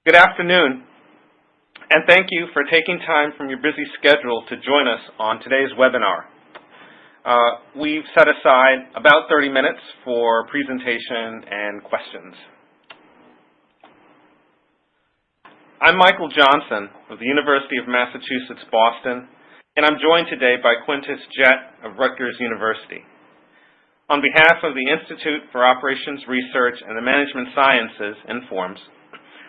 Good afternoon, and thank you for taking time from your busy schedule to join us on today's webinar. We've set aside about 30 minutes for presentation and questions. I'm Michael Johnson of the University of Massachusetts, Boston, and I'm joined today by Quintus Jett of Rutgers University. On behalf of the Institute for Operations Research and the Management Sciences, INFORMS,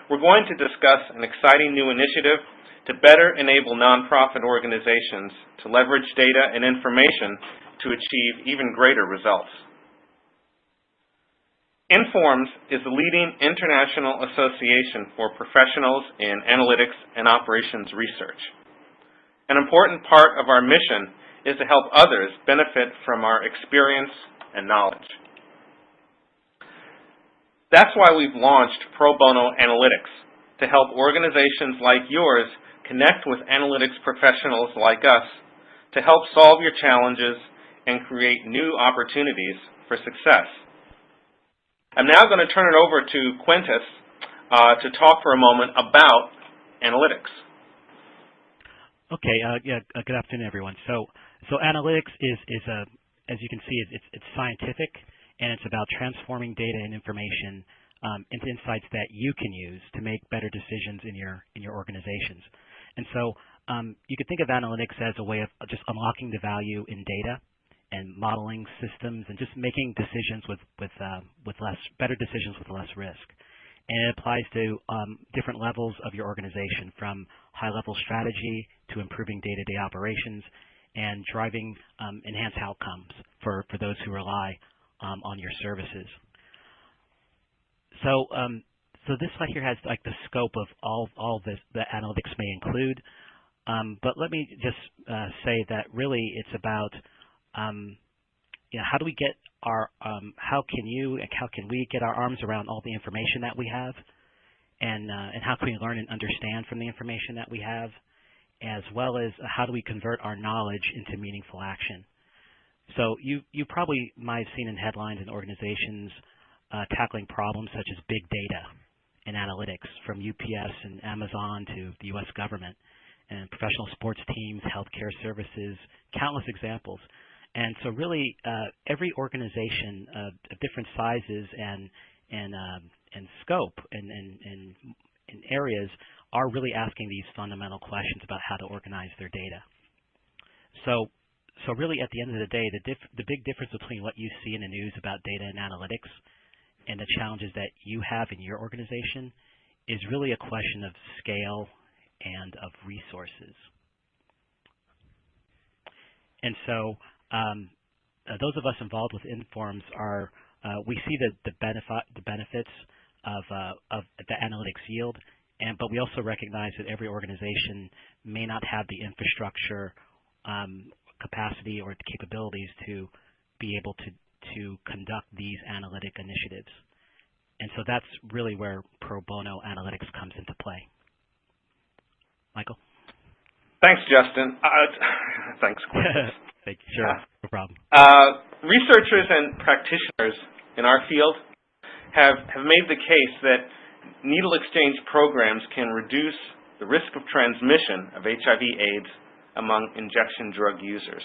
we're going to discuss an exciting new initiative to better enable nonprofit organizations to leverage data and information to achieve even greater results. INFORMS is the leading international association for professionals in analytics and operations research. An important part of our mission is to help others benefit from our experience and knowledge. That's why we've launched Pro Bono Analytics, to help organizations like yours connect with analytics professionals like us to help solve your challenges and create new opportunities for success. I'm now going to turn it over to Quintus to talk for a moment about analytics. Okay, good afternoon, everyone. So analytics is as you can see, it's scientific, and it's about transforming data and information into insights that you can use to make better decisions in your organizations. And so you could think of analytics as a way of just unlocking the value in data and modeling systems and just making decisions with better decisions with less risk. And it applies to different levels of your organization, from high-level strategy to improving day-to-day operations and driving enhanced outcomes for those who rely on your services. So this slide here has like the scope of all this that analytics may include. But let me just say that really it's about how do we get our how can we get our arms around all the information that we have, and how can we learn and understand from the information that we have, as well as how do we convert our knowledge into meaningful action. So you probably might have seen in headlines in organizations tackling problems such as big data and analytics, from UPS and Amazon to the U.S. government and professional sports teams, healthcare services, countless examples. And so really every organization of different sizes and scope and areas are really asking these fundamental questions about how to organize their data. So really at the end of the day, the big difference between what you see in the news about data and analytics and the challenges that you have in your organization is really a question of scale and of resources. And so those of us involved with INFORMS we see the benefits of the analytics yield, but we also recognize that every organization may not have the infrastructure, capacity, or capabilities to be able to conduct these analytic initiatives. And so that's really where Pro Bono Analytics comes into play. Michael? Thanks, Justin. Thanks, Quintus. Thank you. Sure, no problem. Researchers and practitioners in our field have made the case that needle exchange programs can reduce the risk of transmission of HIV/AIDS among injection drug users.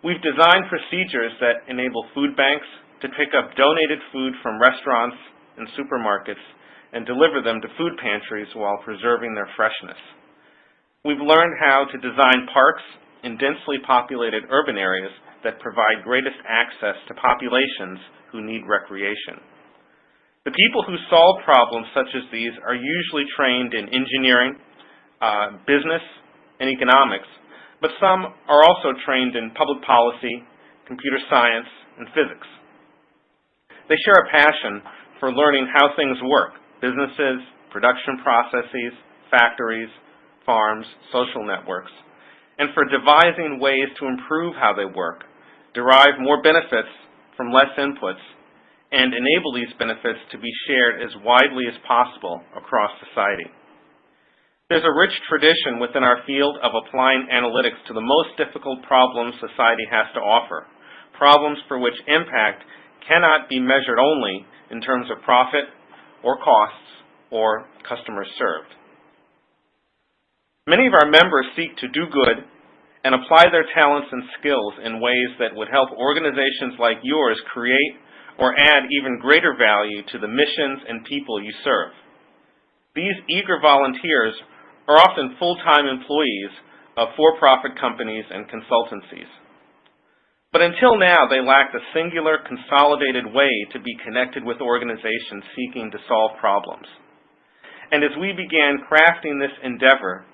We've designed procedures that enable food banks to pick up donated food from restaurants and supermarkets and deliver them to food pantries while preserving their freshness. We've learned how to design parks in densely populated urban areas that provide greatest access to populations who need recreation. The people who solve problems such as these are usually trained in engineering, business, and economics, but some are also trained in public policy, computer science, and physics. They share a passion for learning how things work: businesses, production processes, factories, farms, social networks, and for devising ways to improve how they work, derive more benefits from less inputs, and enable these benefits to be shared as widely as possible across society. There's a rich tradition within our field of applying analytics to the most difficult problems society has to offer, problems for which impact cannot be measured only in terms of profit or costs, or customers served. Many of our members seek to do good and apply their talents and skills in ways that would help organizations like yours create or add even greater value to the missions and people you serve. These eager volunteers are often full-time employees of for-profit companies and consultancies. But until now, they lacked a singular, consolidated way to be connected with organizations seeking to solve problems. And as we began crafting this endeavor,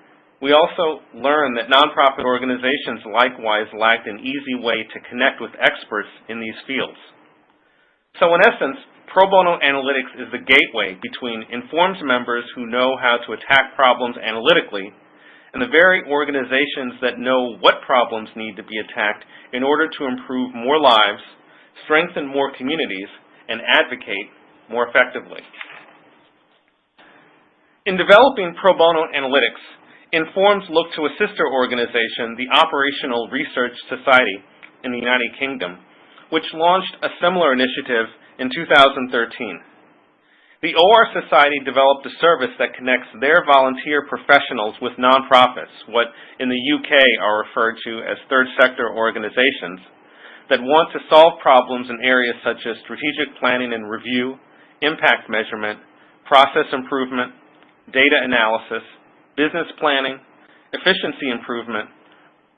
we also learned that nonprofit organizations likewise lacked an easy way to connect with experts in these fields. So in essence, Pro Bono Analytics is the gateway between informed members who know how to attack problems analytically and the very organizations that know what problems need to be attacked in order to improve more lives, strengthen more communities, and advocate more effectively. In developing Pro Bono Analytics, Informs looked to a sister organization, the Operational Research Society in the United Kingdom, which launched a similar initiative in 2013. The OR Society developed a service that connects their volunteer professionals with nonprofits, what in the UK are referred to as third sector organizations, that want to solve problems in areas such as strategic planning and review, impact measurement, process improvement, data analysis, business planning, efficiency improvement,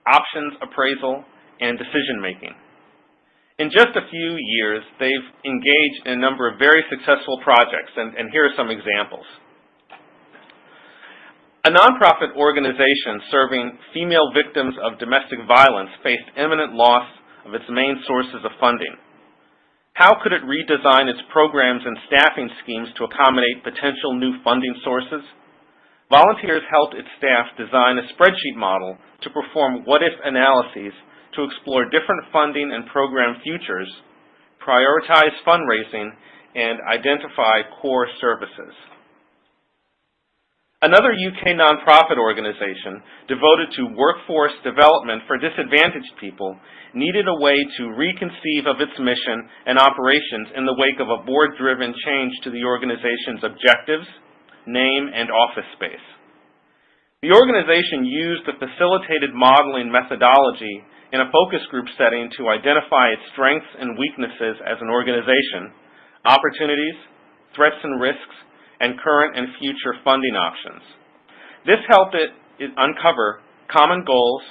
options appraisal, and decision making. In just a few years, they've engaged in a number of very successful projects, and here are some examples. A nonprofit organization serving female victims of domestic violence faced imminent loss of its main sources of funding. How could it redesign its programs and staffing schemes to accommodate potential new funding sources? Volunteers helped its staff design a spreadsheet model to perform what-if analyses to explore different funding and program futures, prioritize fundraising, and identify core services. Another UK nonprofit organization devoted to workforce development for disadvantaged people needed a way to reconceive of its mission and operations in the wake of a board-driven change to the organization's objectives, name, and office space. The organization used the facilitated modeling methodology in a focus group setting to identify its strengths and weaknesses as an organization, opportunities, threats and risks, and current and future funding options. This helped it uncover common goals,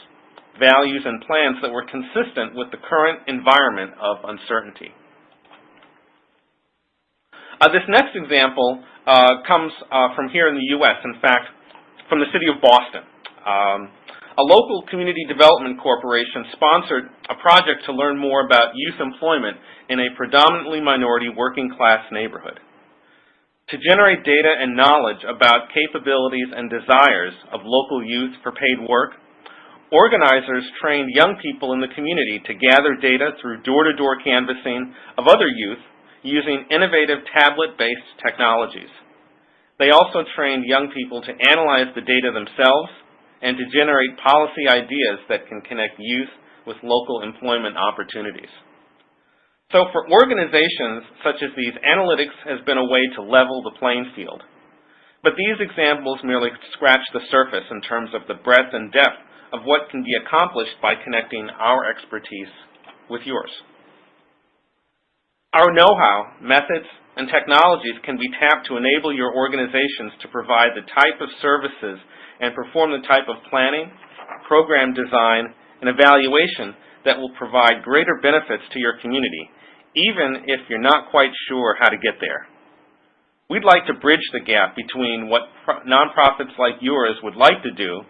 values, and plans that were consistent with the current environment of uncertainty. This next example comes from here in the U.S., in fact, from the city of Boston. A local community development corporation sponsored a project to learn more about youth employment in a predominantly minority working-class neighborhood. To generate data and knowledge about capabilities and desires of local youth for paid work, organizers trained young people in the community to gather data through door-to-door canvassing of other youth using innovative tablet-based technologies. They also trained young people to analyze the data themselves and to generate policy ideas that can connect youth with local employment opportunities. So for organizations such as these, analytics has been a way to level the playing field. But these examples merely scratch the surface in terms of the breadth and depth of what can be accomplished by connecting our expertise with yours. Our know-how, methods, and technologies can be tapped to enable your organizations to provide the type of services and perform the type of planning, program design, and evaluation that will provide greater benefits to your community, even if you're not quite sure how to get there. We'd like to bridge the gap between what nonprofits like yours would like to do,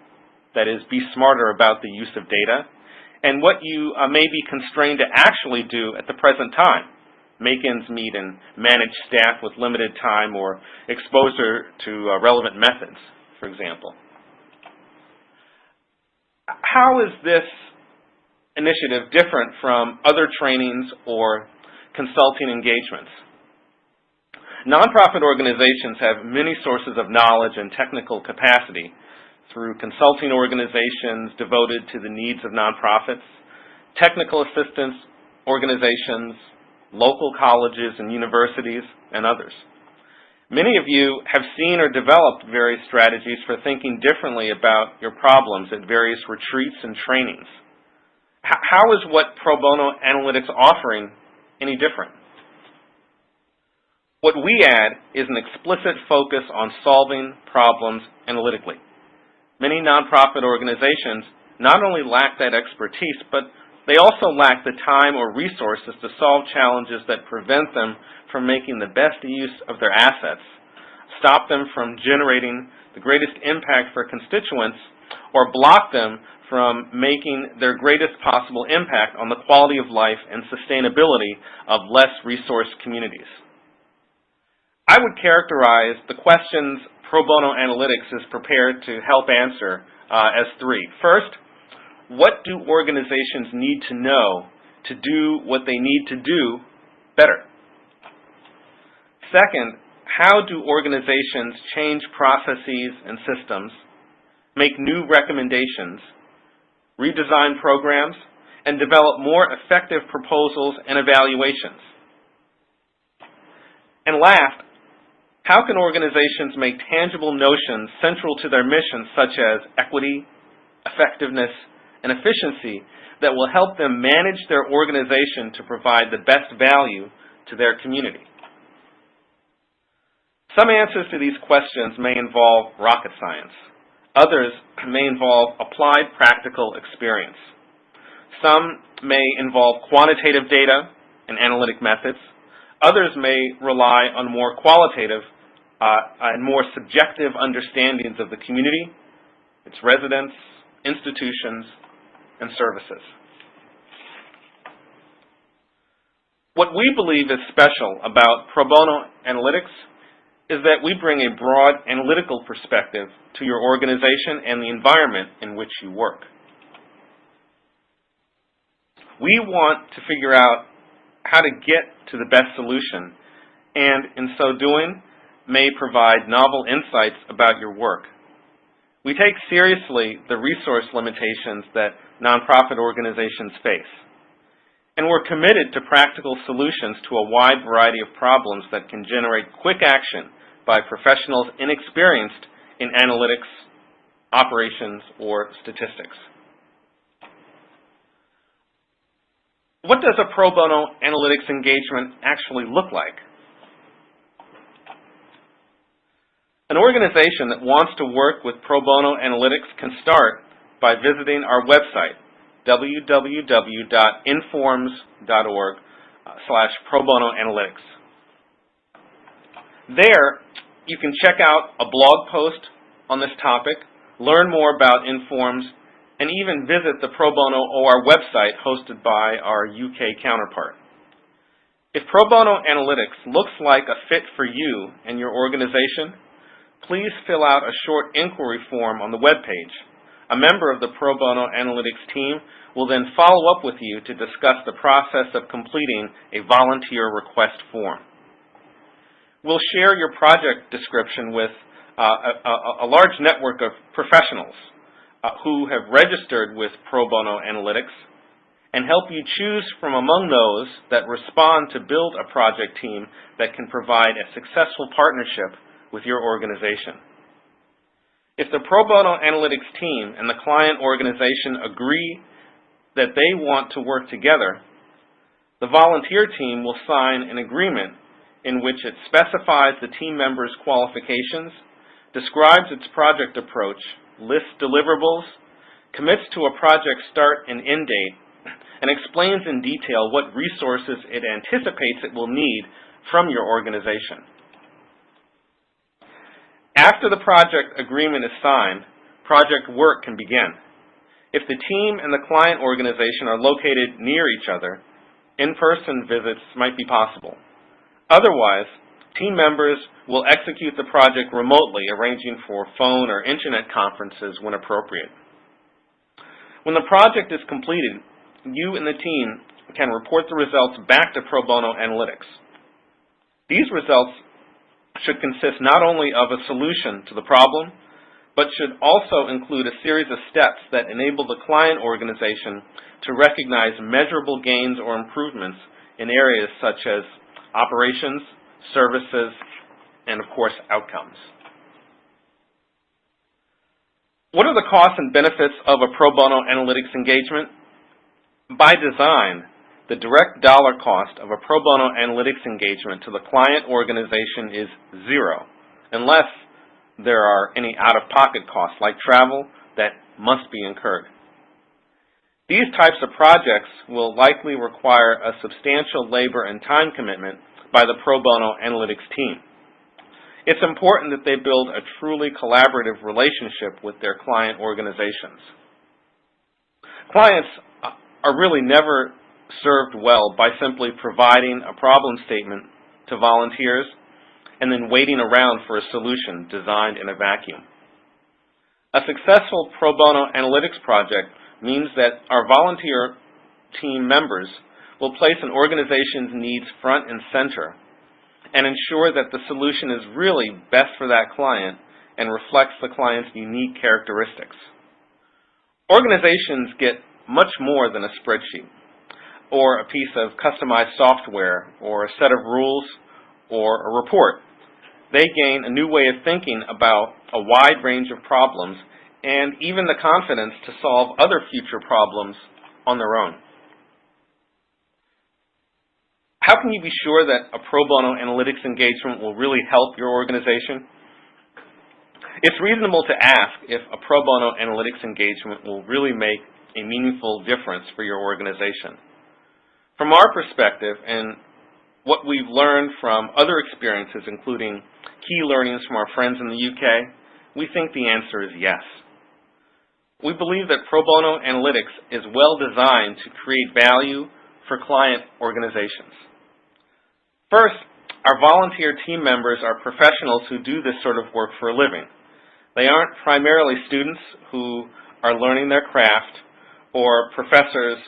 that is, be smarter about the use of data, and what you may be constrained to actually do at the present time. Make ends meet and manage staff with limited time or exposure to relevant methods, for example. How is this initiative different from other trainings or consulting engagements? Nonprofit organizations have many sources of knowledge and technical capacity through consulting organizations devoted to the needs of nonprofits, technical assistance organizations, local colleges and universities, and others. Many of you have seen or developed various strategies for thinking differently about your problems at various retreats and trainings. How is what Pro Bono Analytics offering any different? What we add is an explicit focus on solving problems analytically. Many nonprofit organizations not only lack that expertise, but they also lack the time or resources to solve challenges that prevent them from making the best use of their assets, stop them from generating the greatest impact for constituents, or block them from making their greatest possible impact on the quality of life and sustainability of less resourced communities. I would characterize the questions Pro Bono Analytics is prepared to help answer as three. First, what do organizations need to know to do what they need to do better? Second, how do organizations change processes and systems, make new recommendations, redesign programs, and develop more effective proposals and evaluations? And last, how can organizations make tangible notions central to their mission, such as equity, effectiveness, and efficiency, that will help them manage their organization to provide the best value to their community? Some answers to these questions may involve rocket science. Others may involve applied practical experience. Some may involve quantitative data and analytic methods. Others may rely on more qualitative and more subjective understandings of the community, its residents, institutions, and services. What we believe is special about Pro Bono Analytics is that we bring a broad analytical perspective to your organization and the environment in which you work. We want to figure out how to get to the best solution, and in so doing, may provide novel insights about your work. We take seriously the resource limitations that nonprofit organizations face, and we're committed to practical solutions to a wide variety of problems that can generate quick action by professionals inexperienced in analytics, operations, or statistics. What does a pro bono analytics engagement actually look like? An organization that wants to work with Pro Bono Analytics can start by visiting our website, www.informs.org/pro bono analytics. There, you can check out a blog post on this topic, learn more about Informs, and even visit the Pro Bono OR website hosted by our UK counterpart. If Pro Bono Analytics looks like a fit for you and your organization, please fill out a short inquiry form on the webpage. A member of the Pro Bono Analytics team will then follow up with you to discuss the process of completing a volunteer request form. We'll share your project description with a large network of professionals who have registered with Pro Bono Analytics and help you choose from among those that respond to build a project team that can provide a successful partnership with your organization. If the Pro Bono Analytics team and the client organization agree that they want to work together, the volunteer team will sign an agreement in which it specifies the team member's qualifications, describes its project approach, lists deliverables, commits to a project start and end date, and explains in detail what resources it anticipates it will need from your organization. After the project agreement is signed, project work can begin. If the team and the client organization are located near each other, in-person visits might be possible. Otherwise, team members will execute the project remotely, arranging for phone or internet conferences when appropriate. When the project is completed, you and the team can report the results back to Pro Bono Analytics. These results should consist not only of a solution to the problem, but should also include a series of steps that enable the client organization to recognize measurable gains or improvements in areas such as operations, services, and, of course, outcomes. What are the costs and benefits of a pro bono analytics engagement? By design, the direct dollar cost of a pro bono analytics engagement to the client organization is zero, unless there are any out-of-pocket costs like travel that must be incurred. These types of projects will likely require a substantial labor and time commitment by the pro bono analytics team. It's important that they build a truly collaborative relationship with their client organizations. Clients are really never served well by simply providing a problem statement to volunteers and then waiting around for a solution designed in a vacuum. A successful pro bono analytics project means that our volunteer team members will place an organization's needs front and center and ensure that the solution is really best for that client and reflects the client's unique characteristics. Organizations get much more than a spreadsheet or a piece of customized software or a set of rules or a report. They gain a new way of thinking about a wide range of problems and even the confidence to solve other future problems on their own. How can you be sure that a pro bono analytics engagement will really help your organization? It's reasonable to ask if a pro bono analytics engagement will really make a meaningful difference for your organization. From our perspective and what we've learned from other experiences, including key learnings from our friends in the UK, we think the answer is yes. We believe that pro bono analytics is well designed to create value for client organizations. First, our volunteer team members are professionals who do this sort of work for a living. They aren't primarily students who are learning their craft or professors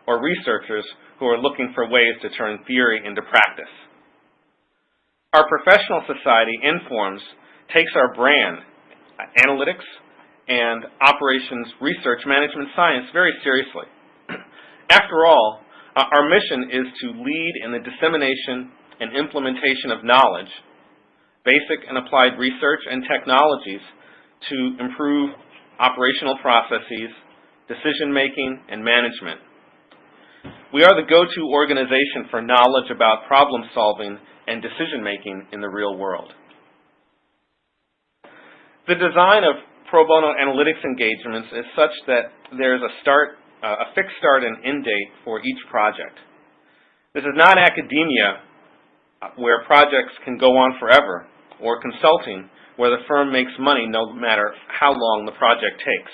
or researchers who are looking for ways to turn theory into practice. Our professional society, Informs, takes our brand, analytics, and operations research management science very seriously. After all, our mission is to lead in the dissemination and implementation of knowledge, basic and applied research and technologies to improve operational processes, decision-making, and management. We are the go-to organization for knowledge about problem-solving and decision-making in the real world. The design of pro bono analytics engagements is such that there's a fixed start and end date for each project. This is not academia where projects can go on forever, or consulting where the firm makes money no matter how long the project takes.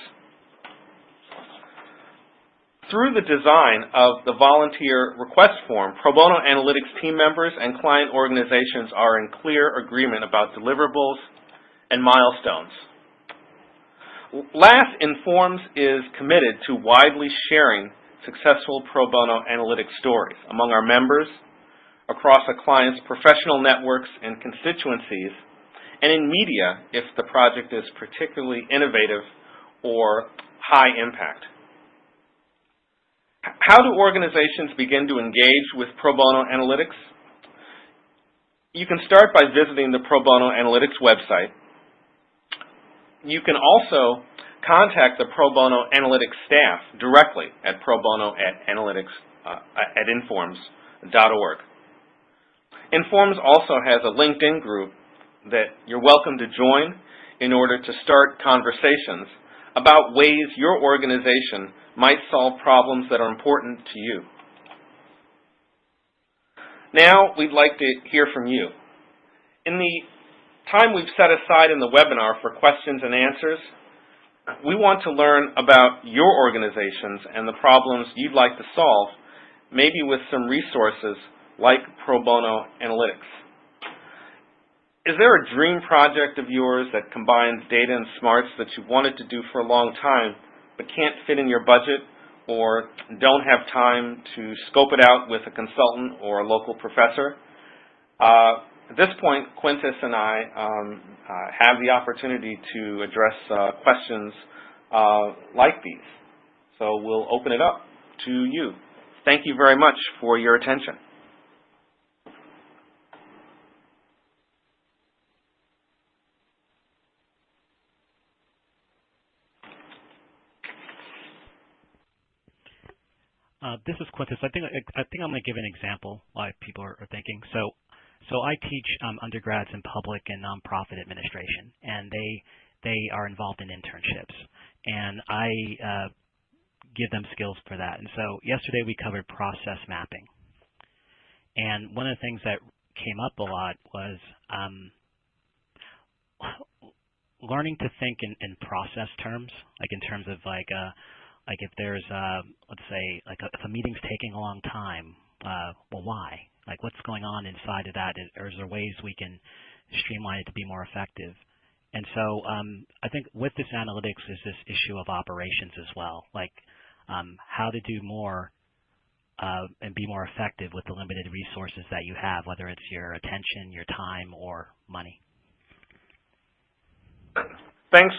Through the design of the volunteer request form, pro bono analytics team members and client organizations are in clear agreement about deliverables and milestones. Last, Informs is committed to widely sharing successful pro bono analytics stories among our members, across a client's professional networks and constituencies, and in media if the project is particularly innovative or high impact. How do organizations begin to engage with pro bono analytics? You can start by visiting the pro bono analytics website. You can also contact the pro bono analytics staff directly at probono@informs.org. Informs also has a LinkedIn group that you're welcome to join in order to start conversations about ways your organization might solve problems that are important to you. Now we'd like to hear from you. In the time we've set aside in the webinar for questions and answers, we want to learn about your organizations and the problems you'd like to solve, maybe with some resources like pro bono analytics. Is there a dream project of yours that combines data and smarts that you've wanted to do for a long time but can't fit in your budget or don't have time to scope it out with a consultant or a local professor? At this point, Quintus and I have the opportunity to address questions like these. So we'll open it up to you. Thank you very much for your attention. This is Quintus. I think I'm going to give an example why people are thinking. So I teach undergrads in public and nonprofit administration, and they are involved in internships, and I give them skills for that. And so yesterday we covered process mapping, and one of the things that came up a lot was learning to think in process terms, like in terms of like if there's let's say like if a meeting's taking a long time, well, why? Like what's going on inside of that? Or is there ways we can streamline it to be more effective? And so I think with this analytics is this issue of operations as well, like how to do more and be more effective with the limited resources that you have, whether it's your attention, your time, or money. Thanks,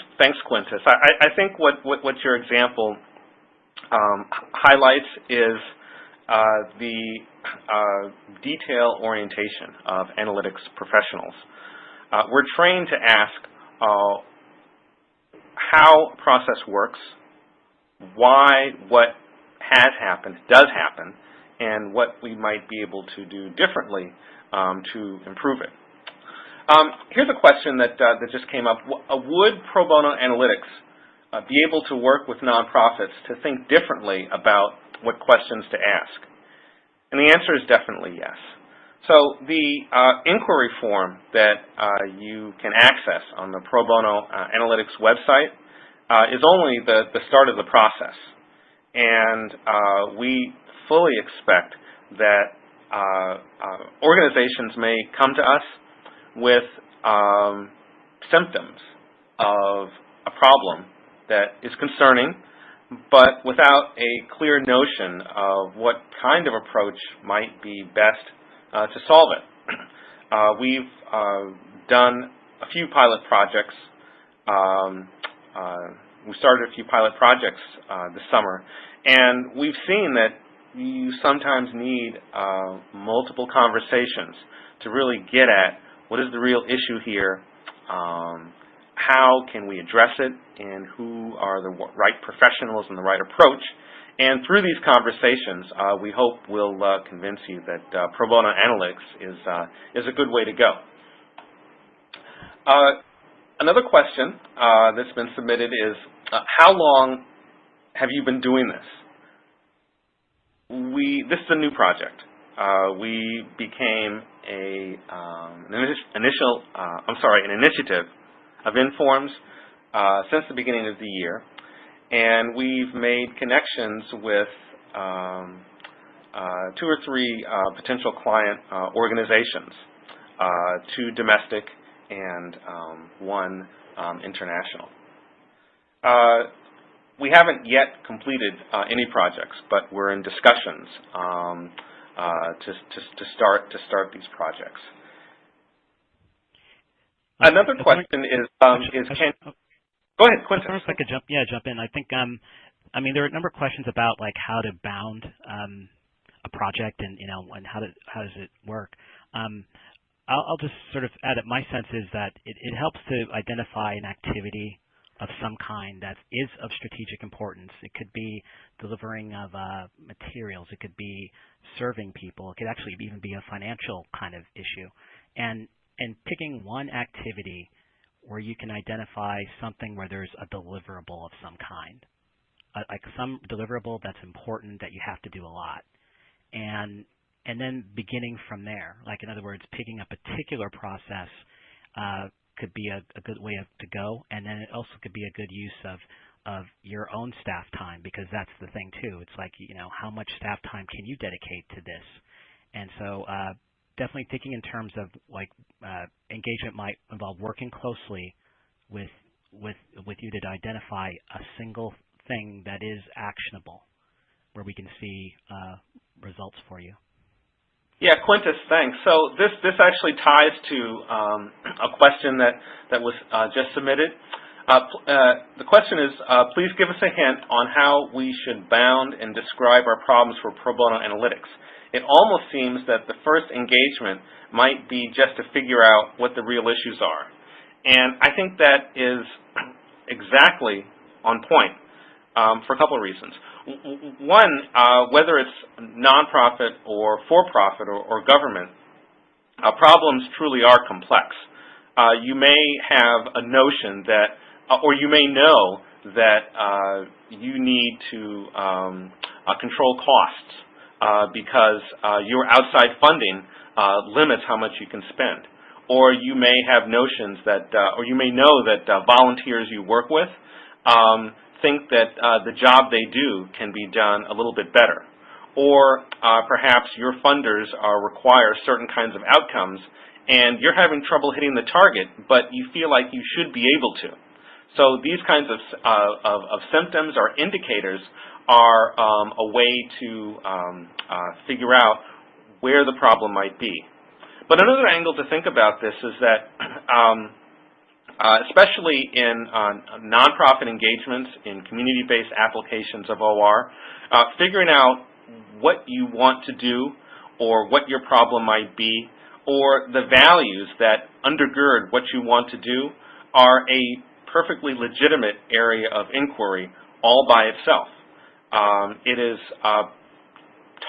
Quintus. I think what your example highlights is the detail orientation of analytics professionals. We're trained to ask how a process works, why what has happened does happen, and what we might be able to do differently to improve it. Here's a question that just came up. Would pro bono analytics be able to work with nonprofits to think differently about what questions to ask? And the answer is definitely yes. So the inquiry form that you can access on the Pro Bono Analytics website is only the start of the process. And we fully expect that organizations may come to us with symptoms of a problem that is concerning, but without a clear notion of what kind of approach might be best to solve it. We've done a few pilot projects. We started a few pilot projects this summer, and we've seen that you sometimes need multiple conversations to really get at what is the real issue here, how can we address it, and who are the right professionals and the right approach. And through these conversations, we hope we'll convince you that pro bono analytics is a good way to go. Another question that's been submitted is, how long have you been doing this? This is a new project. We became an initiative of Informs since the beginning of the year, and we've made connections with 2 or 3 potential client organizations, 2 domestic and 1 international. We haven't yet completed any projects, but we're in discussions to start these projects. Another question is can go ahead, Quintus. If I could jump in. I think there are a number of questions about like how to bound a project and and how does it work. I'll just sort of add it. My sense is that it helps to identify an activity of some kind that is of strategic importance. It could be delivering of materials. It could be serving people. It could actually even be a financial kind of issue. And picking one activity where you can identify something where there's a deliverable of some kind, like some deliverable that's important that you have to do a lot, and then beginning from there. Like in other words, picking a particular process could be a good way to go, and then it also could be a good use of your own staff time, because that's the thing too. It's like how much staff time can you dedicate to this, and so. Definitely thinking in terms of like engagement might involve working closely with you to identify a single thing that is actionable, where we can see results for you. Yeah, Quintus, thanks. So this actually ties to a question that was just submitted. The question is, please give us a hint on how we should bound and describe our problems for pro bono analytics. It almost seems that the first engagement might be just to figure out what the real issues are. And I think that is exactly on point for a couple of reasons. One, whether it's nonprofit or for-profit or government, problems truly are complex. You may have a notion that, or you may know that you need to control costs because your outside funding limits how much you can spend. Or you may have notions that, or you may know that volunteers you work with think that the job they do can be done a little bit better. Or perhaps your funders require certain kinds of outcomes and you're having trouble hitting the target, but you feel like you should be able to. So these kinds of symptoms or indicators are a way to figure out where the problem might be. But another angle to think about this is that especially in nonprofit engagements, in community-based applications of OR, figuring out what you want to do or what your problem might be or the values that undergird what you want to do are a perfectly legitimate area of inquiry all by itself. It is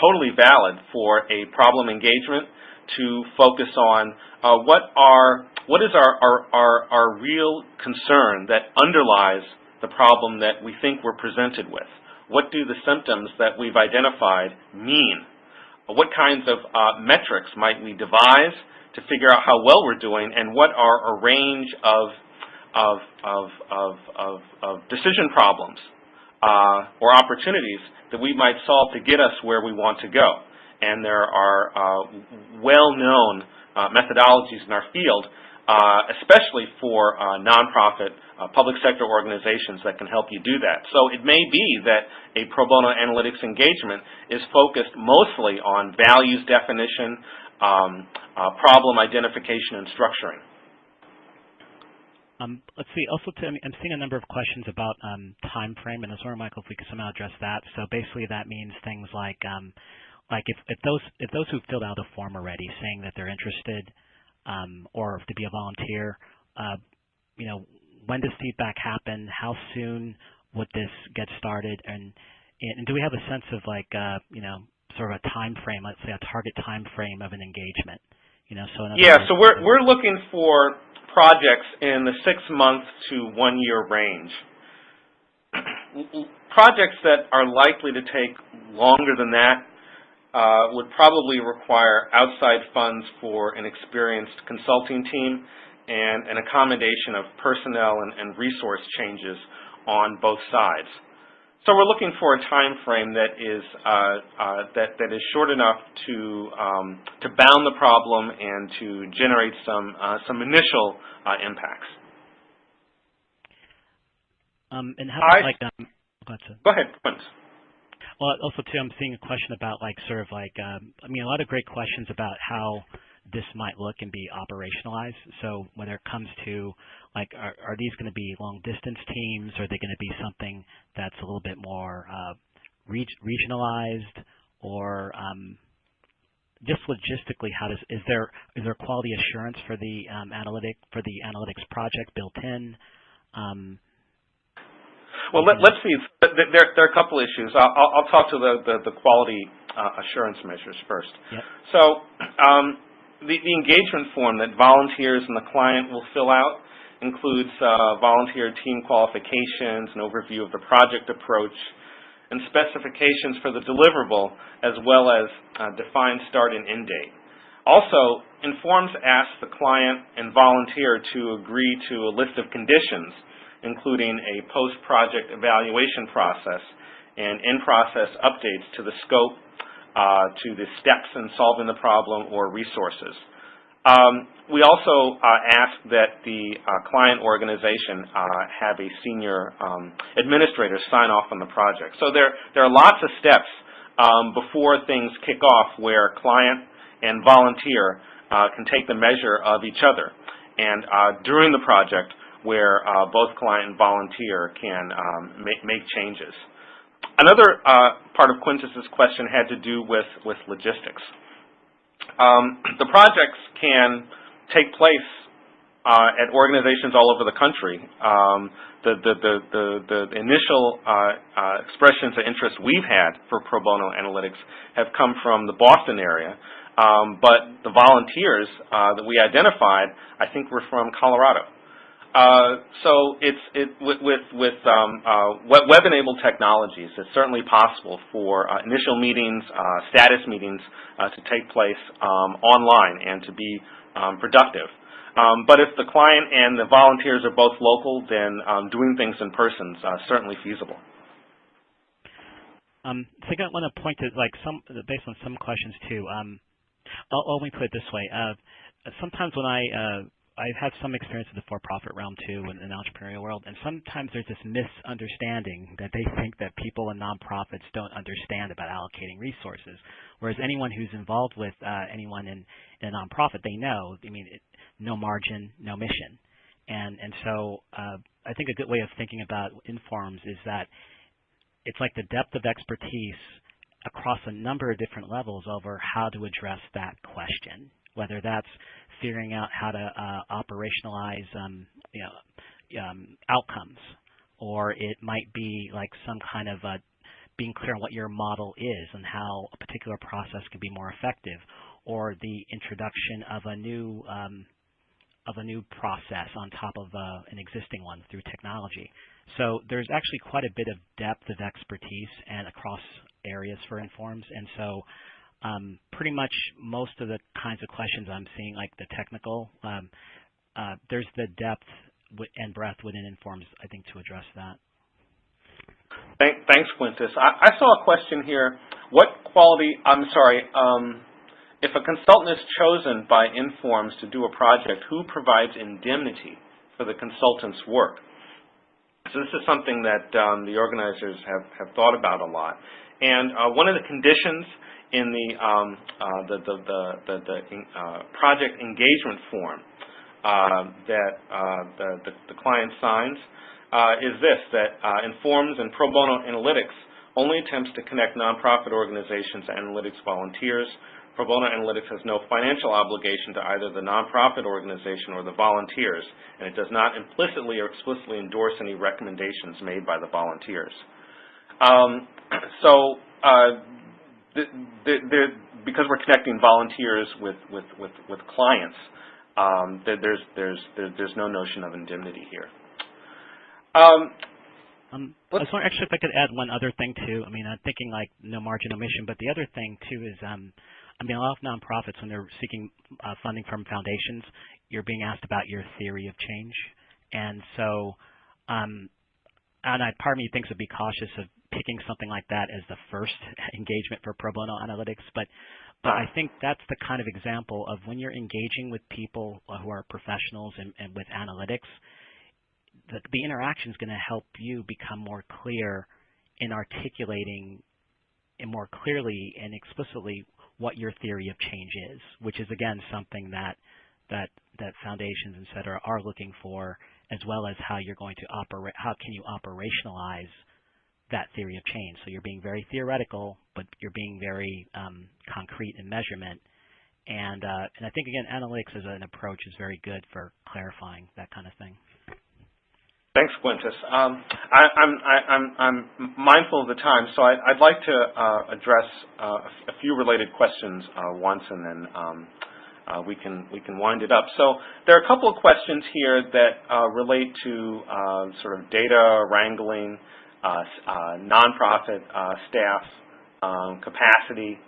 totally valid for a problem engagement to focus on what is our real concern that underlies the problem that we think we're presented with. What do the symptoms that we've identified mean? What kinds of metrics might we devise to figure out how well we're doing, and what are a range of decision problems or opportunities that we might solve to get us where we want to go? And there are well-known methodologies in our field, especially for nonprofit public sector organizations that can help you do that. So it may be that a pro bono analytics engagement is focused mostly on values definition, problem identification, and structuring. Let's see. Also, I'm seeing a number of questions about time frame, and I was wondering, Michael, if we could somehow address that. So basically, that means things like if those who filled out a form already, saying that they're interested or to be a volunteer, when does feedback happen? How soon would this get started? And do we have a sense of sort of a time frame? Let's say a target time frame of an engagement. So we're looking for projects in the 6-month to 1-year range. Projects that are likely to take longer than that would probably require outside funds for an experienced consulting team and an accommodation of personnel and resource changes on both sides. So we're looking for a time frame that is that is short enough to bound the problem and to generate some initial impacts. And how about go ahead, Quint. Well, also too, I'm seeing a question about a lot of great questions about how this might look and be operationalized. So whether it comes to are these going to be long distance teams? Are they going to be something that's a little bit more regionalized, or just logistically, is there quality assurance for the analytics project built in? Well, let's see. There are a couple issues. I'll talk to the quality assurance measures first. Yep. So the engagement form that volunteers and the client will fill out includes volunteer team qualifications, an overview of the project approach, and specifications for the deliverable, as well as defined start and end date. Also, forms ask the client and volunteer to agree to a list of conditions, including a post-project evaluation process and in-process updates to the scope, to the steps in solving the problem, or resources. We also ask that the client organization have a senior administrator sign off on the project. So there are lots of steps before things kick off where client and volunteer can take the measure of each other, and during the project where both client and volunteer can make changes. Another part of Quintus's question had to do with logistics. The projects can take place at organizations all over the country. The initial expressions of interest we've had for pro bono analytics have come from the Boston area, but the volunteers that we identified, I think, were from Colorado. So with web-enabled technologies, it's certainly possible for initial meetings, status meetings to take place online and to be productive. But if the client and the volunteers are both local, then doing things in person is certainly feasible. So I want to point to based on some questions too. Let me put it this way. Sometimes when I've had some experience in the for-profit realm too, in the entrepreneurial world, and sometimes there's this misunderstanding that they think that people in nonprofits don't understand about allocating resources, whereas anyone who's involved with anyone in a nonprofit, they know. I mean, no margin, no mission, and so I think a good way of thinking about Informs is that it's like the depth of expertise across a number of different levels over how to address that question, whether that's figuring out how to operationalize outcomes, or it might be like some kind of being clear on what your model is and how a particular process can be more effective, or the introduction of a new process on top of an existing one through technology. So there's actually quite a bit of depth of expertise and across areas for Informs, and so pretty much most of the kinds of questions I'm seeing, like the technical, there's the depth and breadth within Informs, I think, to address that. Thanks, Quintus. I saw a question here. What quality, if a consultant is chosen by Informs to do a project, who provides indemnity for the consultant's work? So this is something that the organizers have thought about a lot. And one of the conditions in the project engagement form that the client signs is this, that Informs and pro bono analytics only attempts to connect nonprofit organizations to analytics volunteers. Pro bono analytics has no financial obligation to either the nonprofit organization or the volunteers, and it does not implicitly or explicitly endorse any recommendations made by the volunteers. Because we're connecting volunteers with clients, there's no notion of indemnity here. I was wondering, actually, if I could add one other thing too. I mean, I'm thinking like no margin, no mission, but the other thing too is, I mean, a lot of nonprofits, when they're seeking funding from foundations, you're being asked about your theory of change, and so, part of me thinks would be cautious of picking something like that as the first engagement for pro bono analytics, but I think that's the kind of example of when you're engaging with people who are professionals and with analytics, the interaction is going to help you become more clear in articulating more clearly and explicitly what your theory of change is, which is again something that foundations, et cetera, are looking for, as well as how you're going to operate. How can you operationalize that theory of change? So you're being very theoretical, but you're being very concrete in measurement. And I think again, analytics as an approach is very good for clarifying that kind of thing. Thanks, Quintus. I'm mindful of the time, so I'd like to address a few related questions once, and then we can wind it up. So there are a couple of questions here that relate to sort of data wrangling, nonprofit staff, capacity,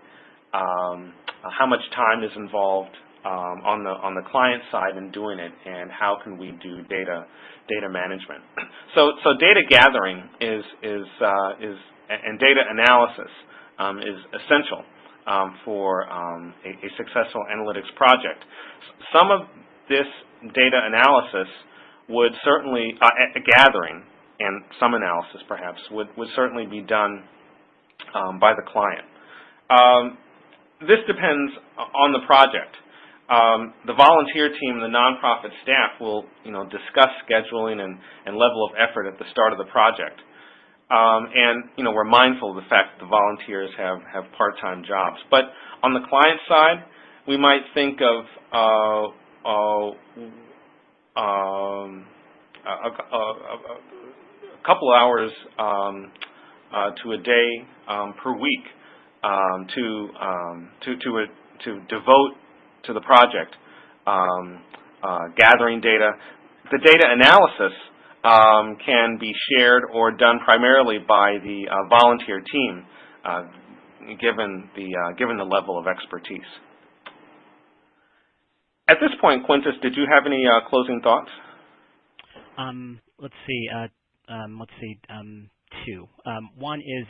how much time is involved on the client side in doing it, and how can we do data management. So data gathering and data analysis is essential for a successful analytics project. Some of this data analysis would certainly, gathering and some analysis perhaps, would certainly be done by the client. This depends on the project. The volunteer team and the nonprofit staff will, discuss scheduling and level of effort at the start of the project. And, we're mindful of the fact that the volunteers have part-time jobs. But on the client side, we might think of couple hours to a day per week to devote to the project, gathering data. The data analysis can be shared or done primarily by the volunteer team, given the level of expertise. At this point, Quintus, did you have any closing thoughts? Let's see. Two. One is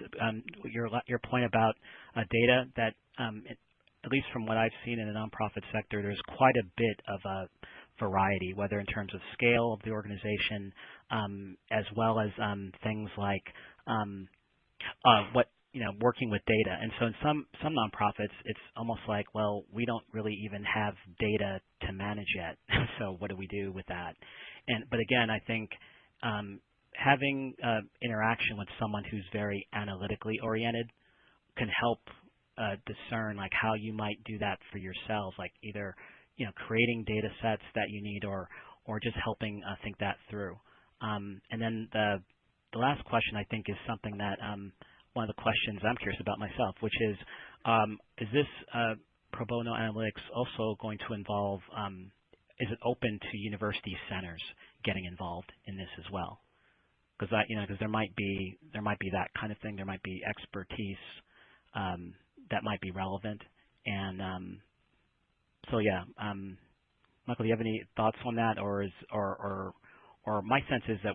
your point about data that, at least from what I've seen in the nonprofit sector, there's quite a bit of a variety, whether in terms of scale of the organization, as well as things like working with data. And so in some nonprofits, it's almost like, well, we don't really even have data to manage yet. So what do we do with that? But again, I think having interaction with someone who's very analytically oriented can help discern like how you might do that for yourselves, like either creating data sets that you need or just helping think that through. And then the last question, I think, is something that one of the questions I'm curious about myself, which is this pro bono analytics also going to involve, is it open to university centers getting involved in this as well? Because there might be that kind of thing. There might be expertise that might be relevant. And so yeah, Michael, do you have any thoughts on that, or my sense is that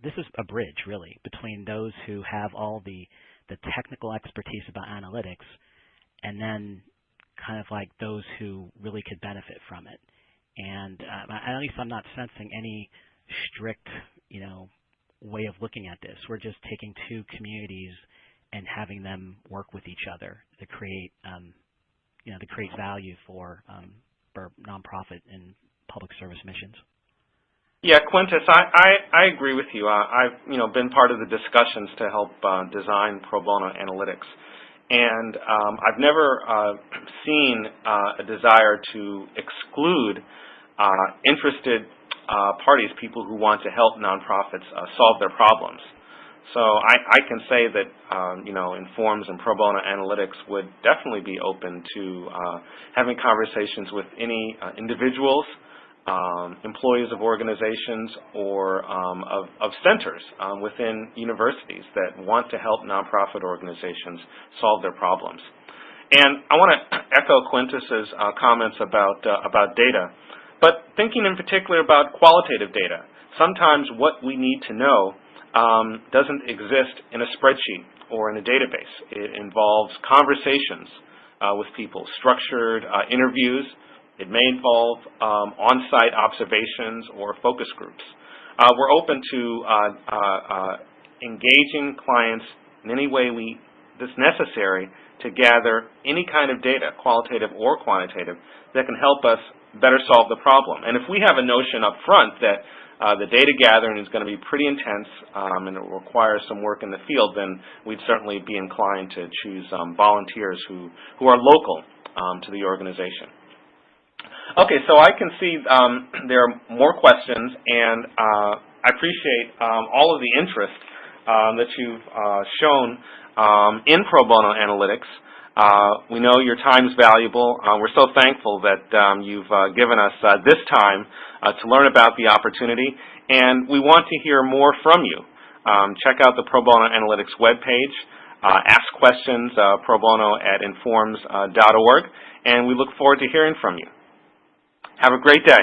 this is a bridge really between those who have all the technical expertise about analytics, and then kind of like those who really could benefit from it. And at least I'm not sensing any strict way of looking at this. We're just taking two communities and having them work with each other to create value for nonprofit and public service missions. Yeah, Quintus, I agree with you. I've been part of the discussions to help design pro bono analytics, and I've never seen a desire to exclude interested parties, people who want to help nonprofits solve their problems. So I can say that Informs and pro bono analytics would definitely be open to having conversations with any individuals, employees of organizations, or of centers within universities that want to help nonprofit organizations solve their problems. And I want to echo Quintus's comments about data, but thinking in particular about qualitative data. Sometimes what we need to know doesn't exist in a spreadsheet or in a database. It involves conversations with people, structured interviews. It may involve on-site observations or focus groups. We're open to engaging clients in any way that's necessary to gather any kind of data, qualitative or quantitative, that can help us better solve the problem. And if we have a notion up front that the data gathering is going to be pretty intense and it will require some work in the field, then we'd certainly be inclined to choose volunteers who are local to the organization. Okay, so I can see there are more questions, and I appreciate all of the interest that you've shown in pro bono analytics. We know your time's valuable. We're so thankful that you've given us this time to learn about the opportunity, and we want to hear more from you. Check out the Pro Bono Analytics webpage. Ask questions, pro bono at informs.org, and we look forward to hearing from you. Have a great day.